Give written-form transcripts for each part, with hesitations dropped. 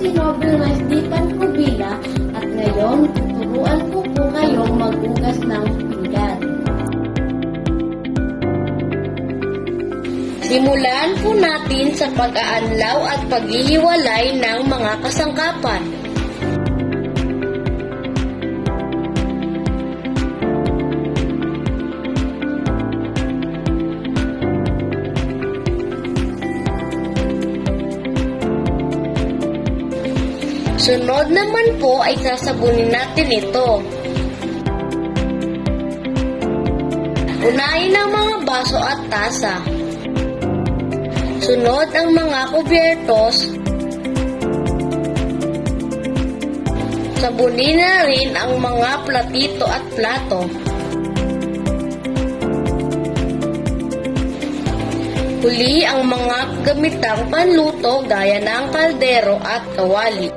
si Noble Rice Dipan Cubila at ngayon tuturuan ko po kayong maghugas ng pinggan. Simulan po natin sa pag-aanlaw at paghihiwalay ng mga kasangkapan. Sunod naman po ay sasabunin natin ito. Unahin ang mga baso at tasa. Sunod ang mga kubyertos. Sabunin na rin ang mga platito at plato. Huli ang mga gamitang panluto gaya ng kaldero at kawali.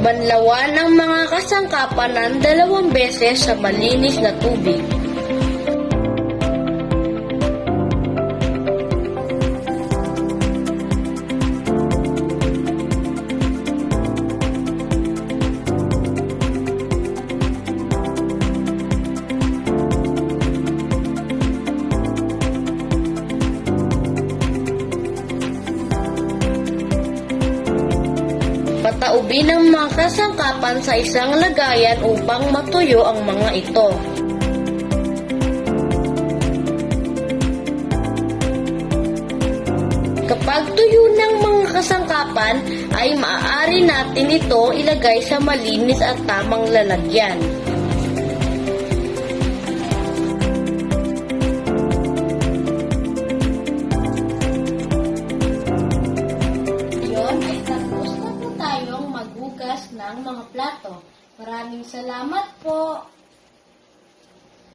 Banlawan ang mga kasangkapan ng 2 beses sa malinis na tubig. Pataubin ang mga kasangkapan sa isang lagayan upang matuyo ang mga ito. Kapag tuyo ng mga kasangkapan, ay maaari natin ito ilagay sa malinis at tamang lalagyan. Maghugas ng mga plato. Maraming salamat po.